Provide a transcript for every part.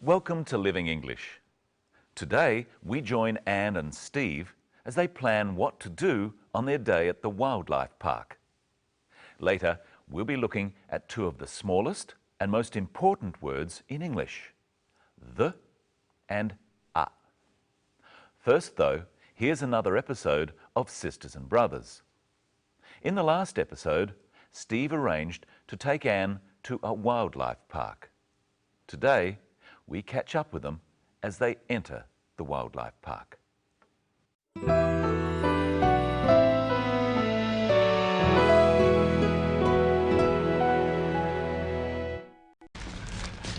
Welcome to Living English. Today we join Anne and Steve as they plan what to do on their day at the wildlife park. Later we'll be looking at two of the smallest and most important words in English, the and a. First though, here's another episode of Sisters and Brothers. In the last episode, Steve arranged to take Anne to a wildlife park. Today, we catch up with them as they enter the wildlife park.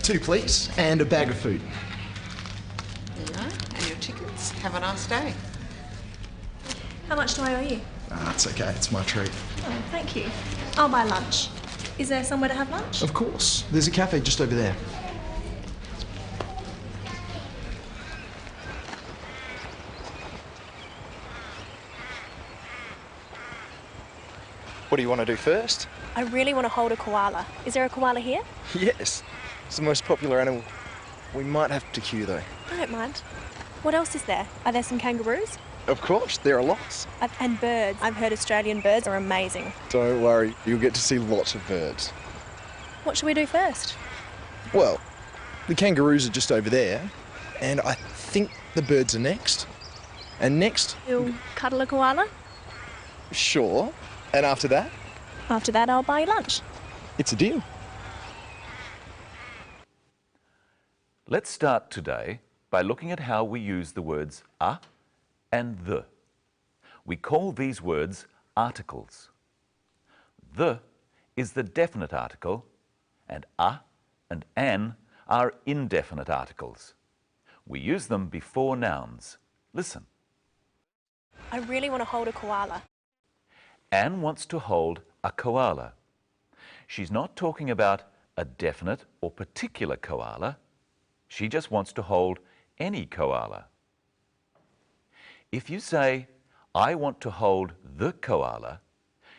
Two, please, and a bag of food. There you are, and your tickets. Have a nice day. How much do I owe you? It's okay, it's my treat. Oh, thank you. I'll buy lunch. Is there somewhere to have lunch? Of course, there's a cafe just over there. What do you want to do first? I really want to hold a koala. Is there a koala here? Yes, it's the most popular animal. We might have to queue though. I don't mind. What else is there? Are there some kangaroos? Of course, there are lots. And birds. I've heard Australian birds are amazing. Don't worry, you'll get to see lots of birds. What should we do first? Well, the kangaroos are just over there, and I think the birds are next. And next... You'll cuddle a koala? Sure. And after that? After that, I'll buy you lunch. It's a deal. Let's start today by looking at how we use the words a and the. We call these words articles. The is the definite article, and a and an are indefinite articles. We use them before nouns. Listen. I really want to hold a koala. Anne wants to hold a koala. She's not talking about a definite or particular koala. She just wants to hold any koala. If you say, I want to hold the koala,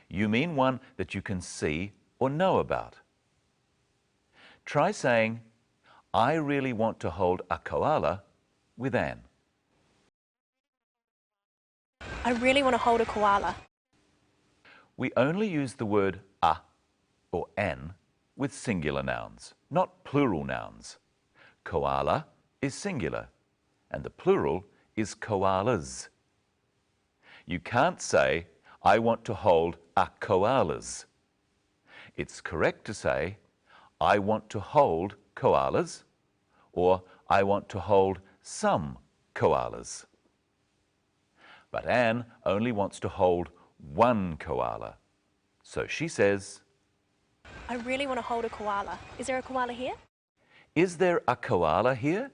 you mean one that you can see or know about. Try saying, I really want to hold a koala with Anne. I really want to hold a koala. We only use the word a or an with singular nouns, not plural nouns. Koala is singular, and the plural is koalas. You can't say, I want to hold a koalas. It's correct to say, I want to hold koalas, or I want to hold some koalas. But Anne only wants to hold one koala. So she says, I really want to hold a koala. Is there a koala here? Is there a koala here?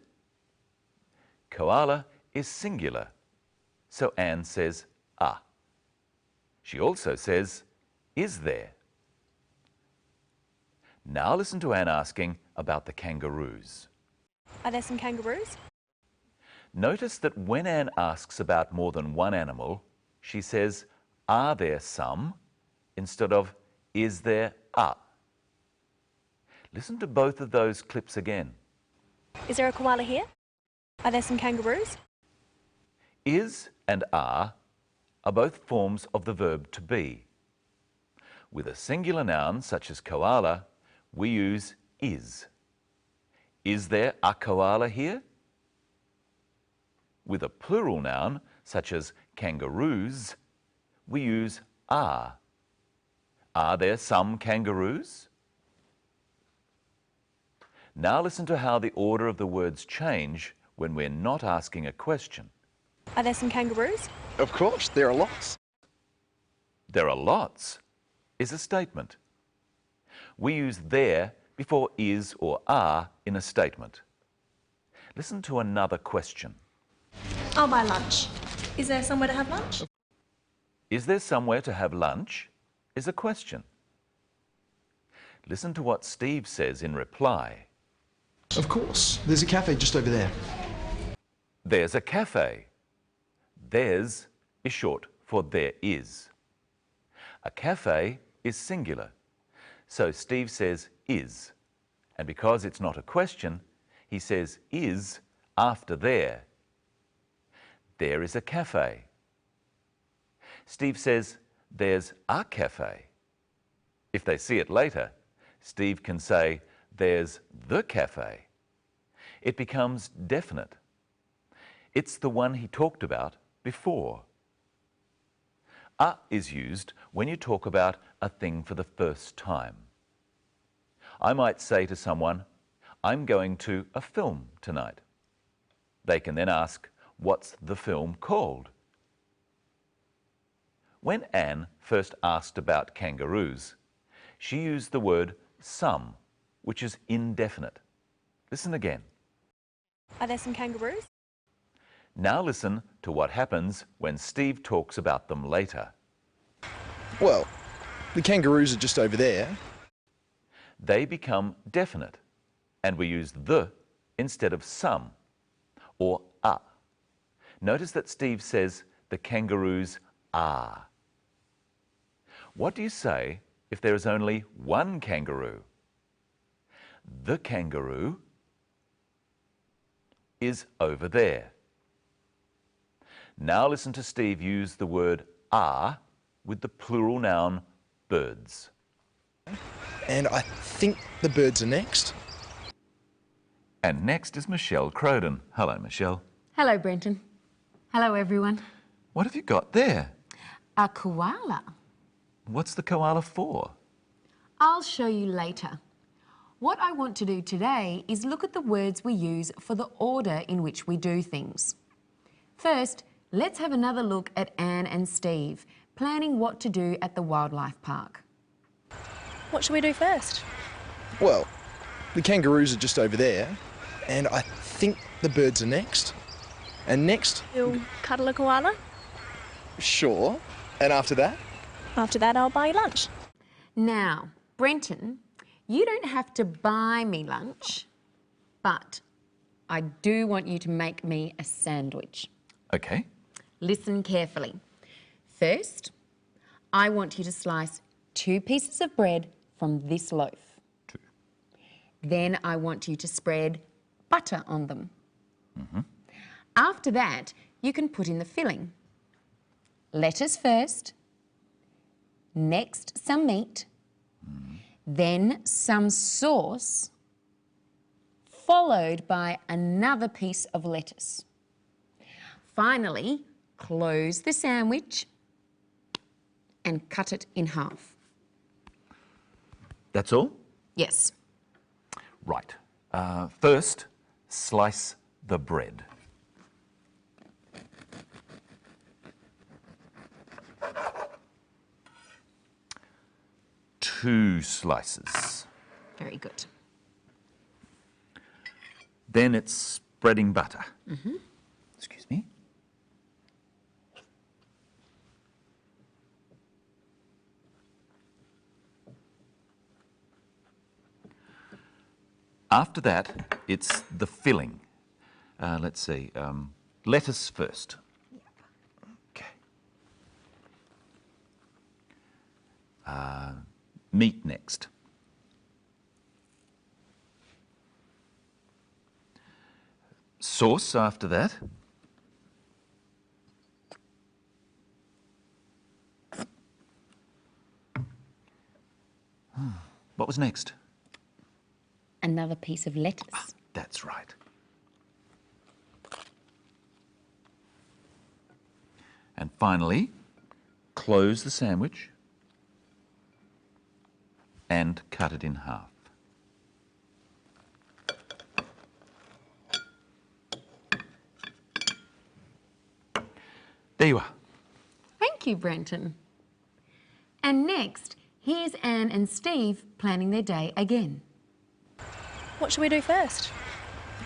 Koala is singular. So Anne says, a. She also says, is there? Now listen to Anne asking about the kangaroos. Are there some kangaroos? Notice that when Anne asks about more than one animal, she says, are there some, instead of, is there a? Listen to both of those clips again. Is there a koala here? Are there some kangaroos? Is and are both forms of the verb to be. With a singular noun, such as koala, we use is. Is there a koala here? With a plural noun, such as kangaroos, we use are. Are there some kangaroos? Now listen to how the order of the words change when we're not asking a question. Are there some kangaroos? Of course, there are lots. There are lots is a statement. We use there before is or are in a statement. Listen to another question. I'll buy lunch. Is there somewhere to have lunch? Is there somewhere to have lunch? Is a question. Listen to what Steve says in reply. Of course, there's a cafe just over there. There's a cafe. There's is short for there is. A cafe is singular, so Steve says is, and because it's not a question, he says is after there. There is a cafe. Steve says there's a cafe. If they see it later, Steve can say there's the cafe. It becomes definite. It's the one he talked about before. A is used when you talk about a thing for the first time. I might say to someone, I'm going to a film tonight. They can then ask, what's the film called? When Anne first asked about kangaroos, she used the word some, which is indefinite. Listen again. Are there some kangaroos? Now listen to what happens when Steve talks about them later. Well, the kangaroos are just over there. They become definite, and we use the instead of some or a. Notice that Steve says the kangaroos are. What do you say if there is only one kangaroo? The kangaroo is over there. Now listen to Steve use the word are with the plural noun birds. And I think the birds are next. And next is Michelle Croden. Hello, Michelle. Hello, Brenton. Hello, everyone. What have you got there? A koala. What's the koala for? I'll show you later. What I want to do today is look at the words we use for the order in which we do things. First, let's have another look at Anne and Steve planning what to do at the wildlife park. What should we do first? Well, the kangaroos are just over there, and I think the birds are next. And next, You'll cuddle a koala? sure. And after that? After that, I'll buy you lunch. Now, Brenton, you don't have to buy me lunch, but I do want you to make me a sandwich. Okay. Listen carefully. First, I want you to slice 2 pieces of bread from this loaf. 2. Then I want you to spread butter on them. After that, you can put in the filling. Lettuce first, next some meat, then some sauce, followed by another piece of lettuce. Finally, close the sandwich and cut it in half. That's all? Yes. Right. First, slice the bread. Two slices. Very good. Then it's spreading butter. Excuse me. After that, it's the filling. Let's see. Lettuce first. Okay. Meat next. Sauce after that. What was next? Another piece of lettuce. That's right. And finally, close the sandwich and cut it in half. There you are. Thank you, Brenton. And next, here's Anne and Steve planning their day again. What should we do first?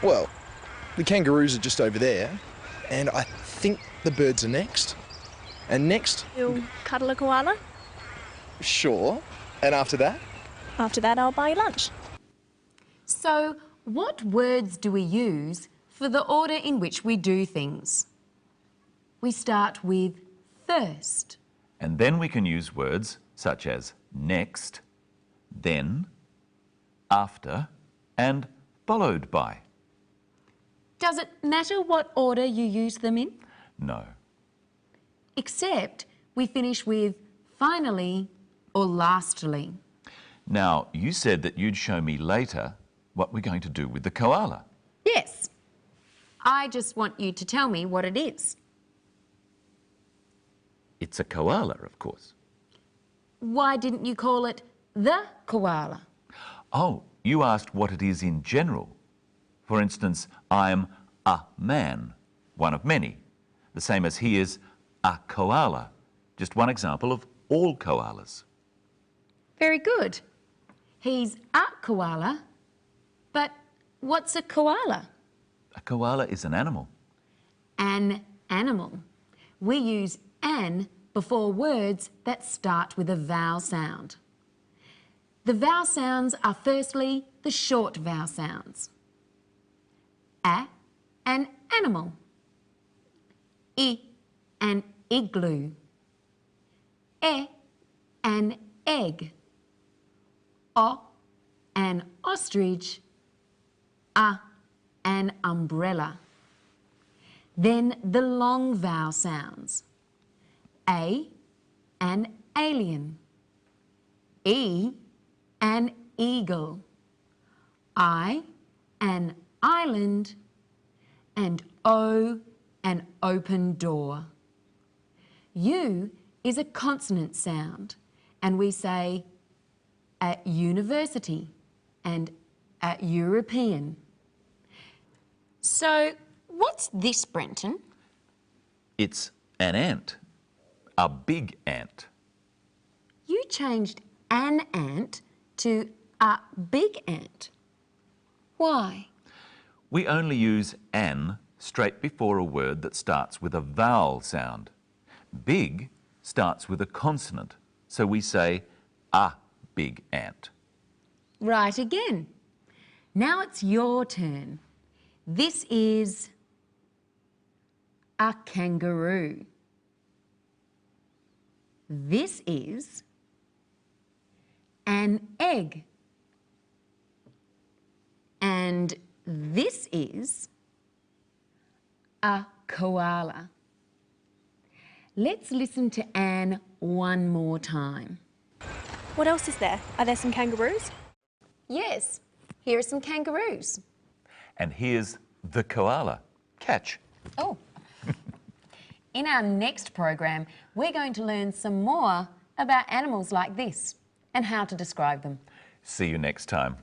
Well, the kangaroos are just over there, and I think the birds are next. And next, You'll cuddle a koala? sure. And after that? After that, I'll buy you lunch. So, what words do we use for the order in which we do things? We start with first. And then we can use words such as next, then, after, and followed by. Does it matter what order you use them in? No. Except we finish with finally or lastly. Now, you said that you'd show me later what we're going to do with the koala. Yes. I just want you to tell me what it is. It's a koala, of course. Why didn't you call it the koala? Oh, you asked what it is in general. For instance, I'm a man, one of many, the same as he is a koala, just one example of all koalas. Very good. He's a koala, but what's a koala? A koala is an animal. An animal. We use an before words that start with a vowel sound. The vowel sounds are firstly the short vowel sounds. A, an animal. I, an igloo. E, an egg. O, an ostrich. A, an umbrella. Then the long vowel sounds. A, an alien. E, an eagle. I, an island. And O, an open door. U is a consonant sound, and we say at university and at European. So, what's this, Brenton? It's an ant, a big ant. You changed an ant to a big ant. Why? We only use an straight before a word that starts with a vowel sound. Big starts with a consonant, so we say a big ant. Right again. Now it's your turn. This is a kangaroo. This is an egg. And this is a koala. Let's listen to Anne one more time. What else is there? Are there some kangaroos? Yes, here are some kangaroos. And here's the koala. Catch. Oh. In our next program, we're going to learn some more about animals like this and how to describe them. See you next time.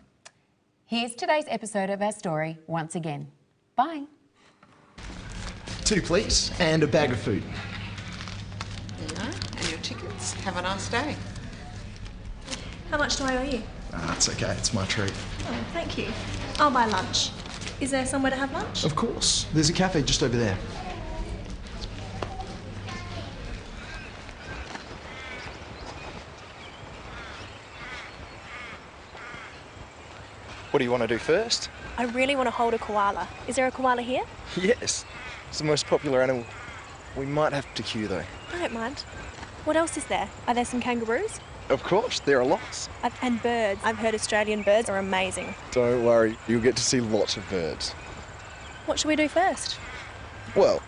Here's today's episode of our story once again. Bye. 2, please, and a bag of food. There you are. And your tickets. Have a nice day. How much do I owe you? It's okay, it's my treat. Oh, thank you. I'll buy lunch. Is there somewhere to have lunch? Of course, there's a cafe just over there. What do you want to do first? I really want to hold a koala. Is there a koala here? Yes, it's the most popular animal. We might have to queue though. I don't mind. What else is there? Are there some kangaroos? Of course, there are lots. And birds. I've heard Australian birds are amazing. Don't worry, you'll get to see lots of birds. What should we do first? Well,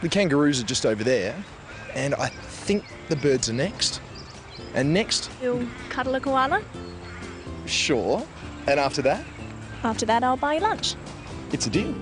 the kangaroos are just over there, and I think the birds are next. And next, You'll cuddle a koala? sure. And after that, After that, I'll buy you lunch. it's a deal.